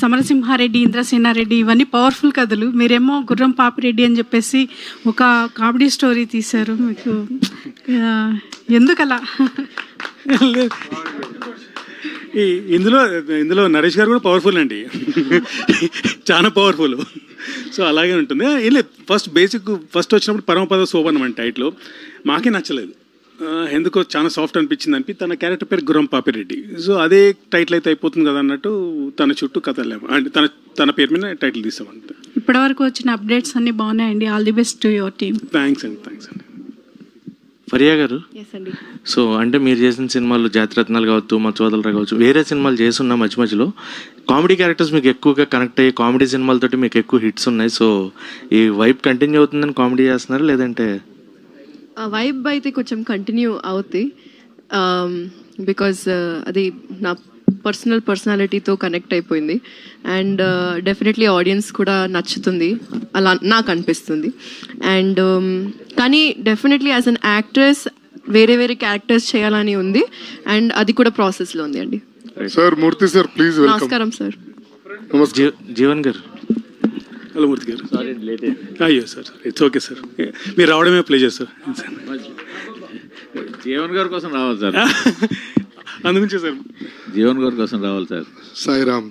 సమరసింహారెడ్డి, ఇంద్రసేనారెడ్డి ఇవన్నీ పవర్ఫుల్ కథలు. మీరేమో గుర్రం పాపిరెడ్డి అని చెప్పేసి ఒక కామెడీ స్టోరీ తీశారు. మీకు ఎందుకలా? ఇందులో నరేష్ గారు కూడా పవర్ఫుల్ అండి, చాలా పవర్ఫుల్. సో అలాగే ఉంటుంది. ఏం లేదు, ఫస్ట్ వచ్చినప్పుడు పరమపద శోభనం అంటే టైటిల్ మాకే నచ్చలేదు. ఎందుకో చాలా సాఫ్ట్ అనిపించింది తన క్యారెక్టర్ పేరు గుర్రం పాపిరెడ్డి. సో అదే టైటిల్ అయితే అయిపోతుంది కదా అన్నట్టు తన చుట్టూ కథలేము అంటే తన పేరు మీద టైటిల్ తీసామంట. ఇప్పటివరకు వచ్చిన అప్డేట్స్ అన్నీ బాగున్నాయండి. All the best to your team. Thanks అండి. ఫరియా గారు, సో అంటే మీరు చేసిన సినిమాలు జాతిరత్నాలు కావచ్చు, మత్స్యవదలరా కావచ్చు, వేరే సినిమాలు చేస్తున్న మధ్యలో కామెడీ క్యారెక్టర్స్ మీకు ఎక్కువగా కనెక్ట్ అయ్యి కామెడీ సినిమాలతోటి మీకు ఎక్కువ హిట్స్ ఉన్నాయి. సో ఈ వైబ్ కంటిన్యూ అవుతుందని కామెడీ చేస్తున్నారు లేదంటే? ఆ వైబ్ అయితే కొంచెం కంటిన్యూ అవుతుంది, బికాజ్ అది నా పర్సనాలిటీతో కనెక్ట్ అయిపోయింది. అండ్ డెఫినెట్లీ ఆడియన్స్ కూడా నచ్చుతుంది అలా నాకు అనిపిస్తుంది. అండ్ కానీ డెఫినెట్లీ యాజ్ అన్ యాక్ట్రెస్ వేరే క్యారెక్టర్స్ చేయాలని ఉంది, అండ్ అది కూడా ప్రాసెస్లో ఉంది అండి. Sir Murthy sir please. నమస్కారం సార్. జీవన్ గారు. హలో మూర్తి గారు. అయ్యో సార్, ఇట్స్ ఓకే సార్, మీరు రావడమే ప్లేజర్ సార్. జీవన్ గారి కోసం రావాలి సార్. అందుగురించే సార్, జీవన్ గారి కోసం రావాలి సార్. సాయిరామ్.